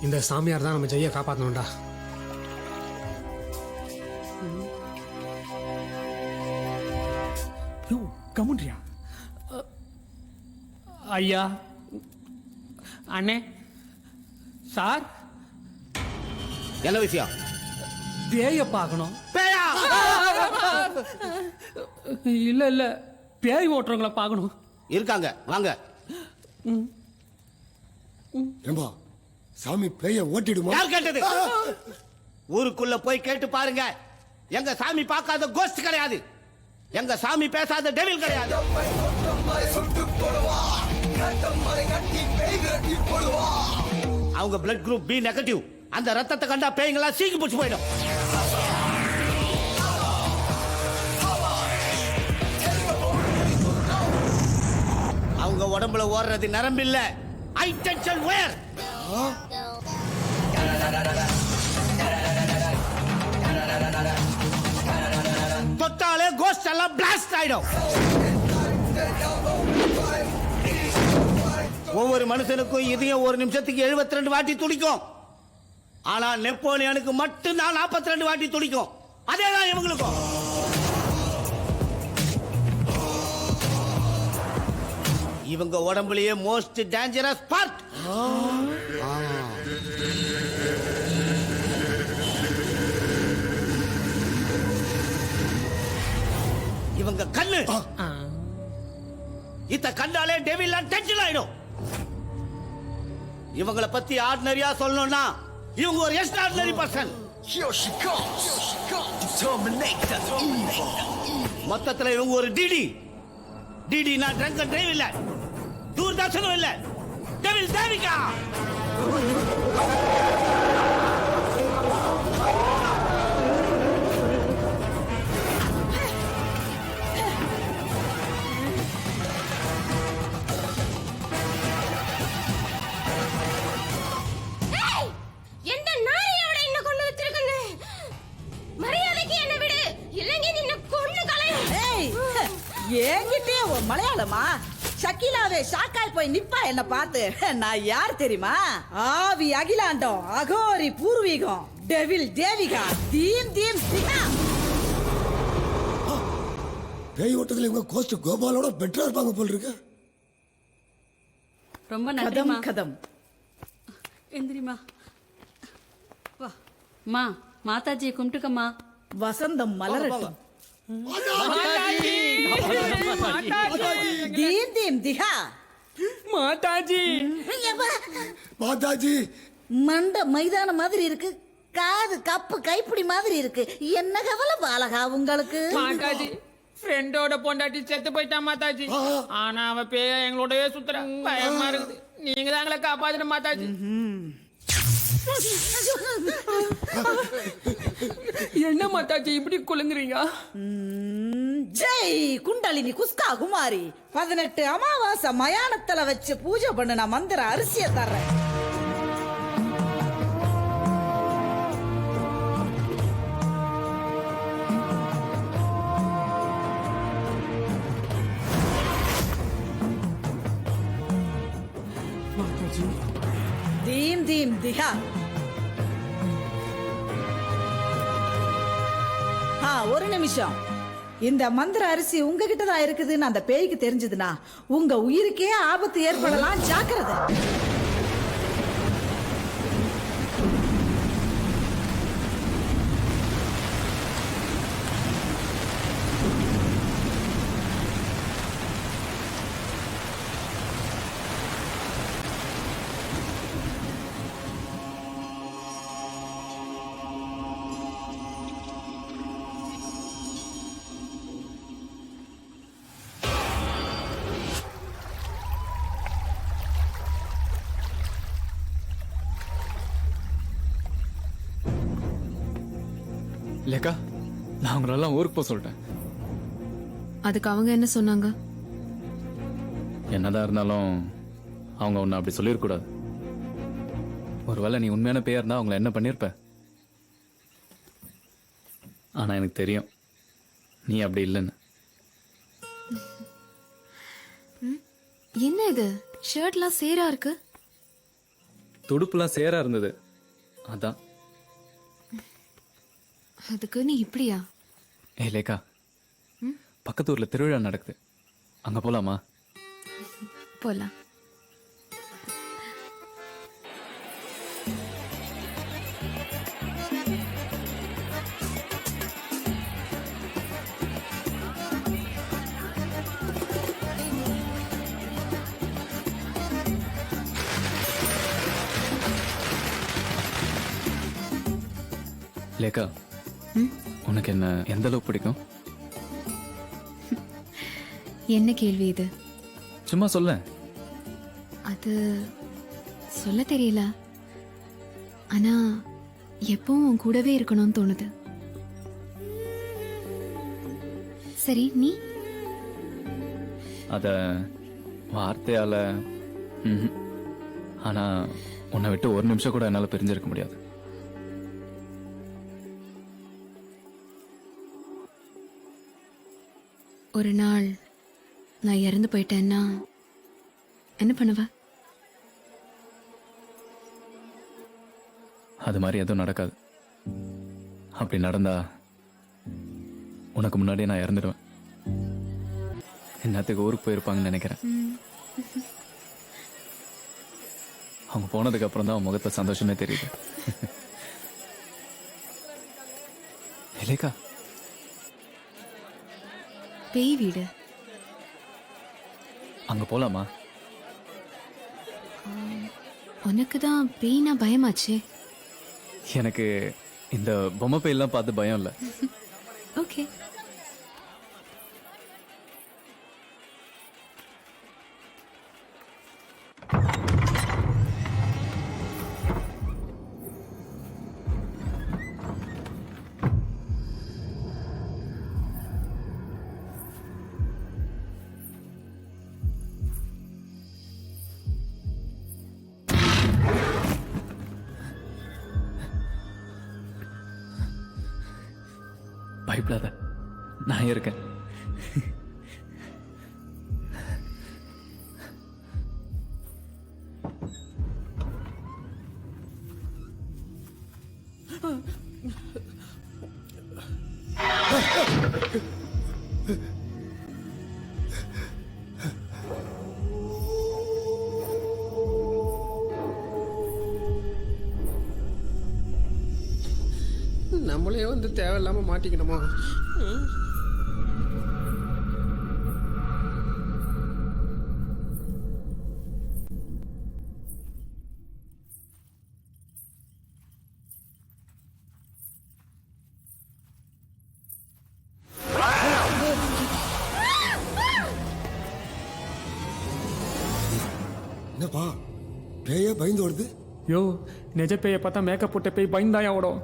இந்த சாமியார் தான் நம்ம ஜெய்யை காப்பாற்றணும்டா. கமுன்றியா ஐயா அண்ணே சார் என்ன விஷயம்? பேய பார்க்கணும். பேயா? இல்ல இல்ல பேய் ஓட்டுறவங்கள பார்க்கணும். இருக்காங்க, வாங்க. ஏம்பா சாமி பேய ஓட்டிடுமா? யார் கேட்டது? ஊருக்குள்ள போய் கேட்டு பாருங்க. எங்க சாமி பார்க்காத கோஸ்ட் கிடையாது, எங்க சாமி பேசாத டெவில் கிடையாது. அவங்க பிளட் குரூப் பி நெகட்டிவ். அந்த ரத்தத்தை கண்டா பேய்களா சீக்கி பிடிச்சு போயிடும். அவங்க உடம்புல ஓடுறது நரம்பு இல்ல, ஹை டென்ஷன் வயர். தொட்டாலே கோஸ்ட் எல்லாம் பிளாஸ்ட் ஆயிடும். ஒவ்வொரு மனுஷனுக்கும் இதயம் ஒரு நிமிஷத்துக்கு 72 வாட்டி துடிக்கும். ஆனா நெப்போலியனுக்கு மட்டும்தான் 42 வாட்டி துடிக்கும். அதேதான் இவங்களுக்கும். இவங்க உடம்புலயே மோஸ்ட் டேஞ்சரஸ் பார்ட் இவங்க கண்ணு. இத கண்டாலே டெவில் டென்ஷன் ஆயிடும். இவங்கள பத்தி ஆர்டினரியா சொல்லணும்னா இவங்க ஒரு எக்ஸ்ட்ராடினரி பர்சன். மொத்தத்துல இவங்க ஒரு டிடி. டிடினா ட்ரங்க் அண்ட் டிரைவ் இல்ல, தூர்தர்ஷனும் இல்ல, டெவில் தேவிகா. என்கிட்டே மலையாளமா? ஷக்கீலாவே ஷாக்காய் போய் நிப்பா என்ன பார்த்து. நான் யார் தெரியுமா? ஆவி அகிலாண்டம், அகோரி பூர்வீகம், டெவில் தேவிகா, தீம் தீம் திகா. பேய் ஓட்டத்துல இவங்க கோஸ்ட் கோபாலோட பெட்டரா இருப்பாங்க போல இருக்கு. ரொம்ப கதம் நன்றிமா. கதம் எந்திரிமா வா. மா மாதாஜியை கும்பிட்டுக்கம்மா. வசந்தம் மலரட்டும். தீம் தீம் திகா. மாதாஜி மாதாஜி மண்ட மைதானம் மாதிரி இருக்கு, காது கப்பு கைப்பிடி மாதிரி இருக்கு. என்ன கவலை பாலகா உங்களுக்கு? மாதாஜி ஃப்ரெண்டோட பொண்டாட்டி செத்து போயிட்டான் மாதாஜி. ஆனா அவ பேய எங்களோடவே சுத்துற. பயமா இருக்குது. நீங்க தான் எங்களை காப்பாத்தணும் மாதாஜி. என்ன மாதாஜி இப்படி குலுங்குறீங்க? ஜெய் குண்டலினி குஸ்கா குமாரி. 18 அமாவாசை மயானத்துல வச்சு பூஜை பண்ணு. நான் மந்திர அரிசிய தர்றேன். தீம் தீம் திகா. ஒரு நிமிஷம். இந்த மந்திர அரிசி உங்ககிட்ட தான் இருக்குதுன்னு அந்த பேய்க்கு தெரிஞ்சதுன்னா உங்க உயிருக்கே ஆபத்து ஏற்படலாம். ஜாக்கிரதை. லேக்கா, நான் அவங்களெல்லாம் ஊருக்கு போக சொல்லிட்டேன். அதுக்கு அவங்க என்ன சொன்னாங்க? என்னதான் இருந்தாலும் அவங்க உன்னை அப்படி சொல்லிடக்கூடாது. ஒருவேளை நீ உண்மையான பேயா இருந்தா அவங்கள என்ன பண்ணியிருப்ப? ஆனா எனக்கு தெரியும் நீ அப்படி இல்லைன்னு. என்ன இது ஷர்ட்லாம் சேரா இருக்கு? துடுப்புலாம் சேரா இருந்தது, அதான். அதுக்கு நீ இப்படியா? ஏ லேக்கா, பக்கத்து ஊர்ல திருவிழா நடக்குது, அங்க போலாமா? போலாம். லேக்கா, உனக்கு என்ன எந்த அளவுக்கு பிடிக்கும்? என்ன கேள்வி இது? சும்மா சொல்ல. அது சொல்ல தெரியல, ஆனா எப்பவும் உன் கூடவே இருக்கணும்னு தோணுது. சரி, நீ? அத வார்த்தையால ஆனா உன்னை விட்டு ஒரு நிமிஷம் கூட என்னால பிரிஞ்சிருக்க முடியாது. ஒரு நாள் நான் இறந்து போயிட்டேன்னா என்ன பண்ணுவ? அது மாதிரி எதுவும் நடக்காது. அப்படி நடந்தா உனக்கு முன்னாடியே நான் இறந்துடுவேன். என்னத்துக்கு ஊருக்கு போயிருப்பாங்கன்னு நினைக்கிறேன். அவங்க போனதுக்கு அப்புறம் தான் அவன் முகத்தை சந்தோஷமே தெரியுது. இல்லைக்கா, பேய் வீடு அங்க போலாமா? உனக்கு தான் பேய்னா பயமாச்சே. எனக்கு இந்த பொம்மை பேயெல்லாம் பார்த்து பயம் இல்லை. ஓகே. பயப்படாத, நான் இருக்கேன். நம்மளே வந்து தேவையில்லாம மாட்டிக்கணுமா? என்னப்பா பேயே பயந்து வருது? யோ, நிஜ பேயை பார்த்தா மேக்கப் போட்ட பேய் பயந்தாயா ஓடும்.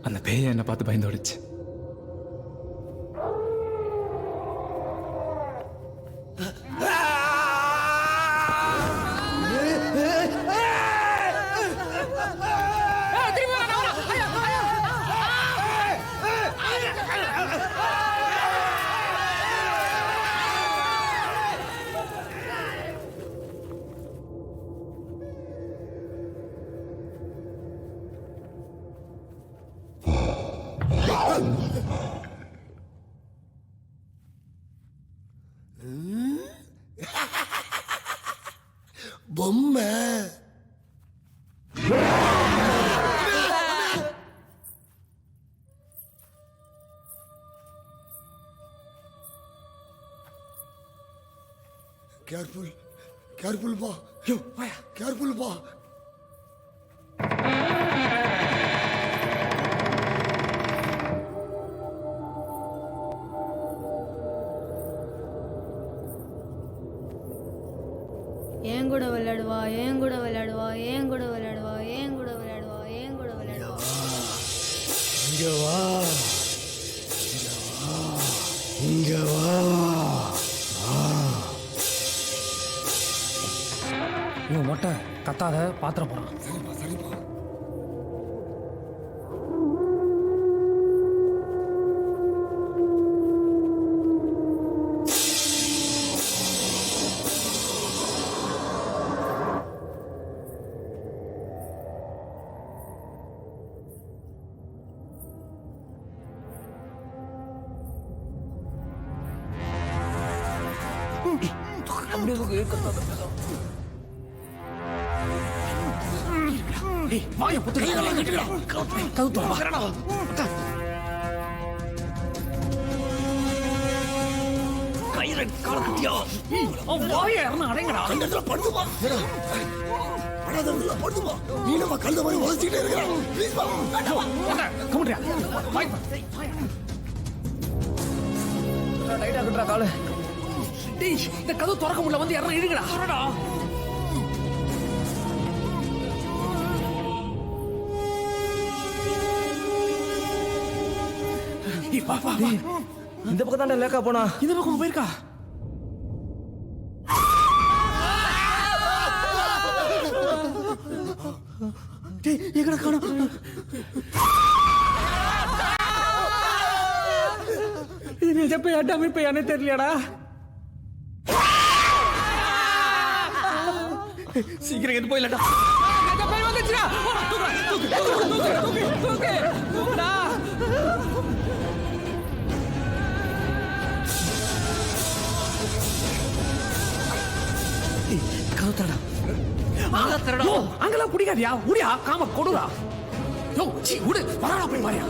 அந்த பேய என்னை பார்த்து பயந்தோடுச்சு. பொம்மை கேர்ஃபுல் கேர்ஃபுல் பா, கேர்ஃபுல் பா. ஏன் கூட விளையாடுவா, ஏன் கூட விளையாடுவா, ஏன் கூட விளையாடுவா, ஏன் கூட விளையாடுவா, ஏன் கூட விளையாடுவா. இங்க வா, இங்க வா. இவன் மொட்டை கத்தாத, பாத்திர போறான். சரிப்பா சரிப்பா. கண்டத்துல படுத்துப்பா படாததுல படுத்துப்பா நீ நம்ம கழுத மாதிரி உதச்சிக்கிட்டே இருக்கிற ப்ளீஸ் பா இந்த கதவு திறக்க முடியல வந்து யாரும் இழுங்கடா இந்த பக்கம் தானே லேக்கா போனா இந்த பக்கம் போயிருக்கா எங்கட காணோம் இது நிஜப்ப அட்டாமி இப்ப என்ன தெரியலடா சீக்கிரம் எது போயிலடா வந்துச்சுடா அங்கெல்லாம் பிடிக்காதியா உடியா காம கொடுடா யோ சி உடு வரடா போய் மாறியா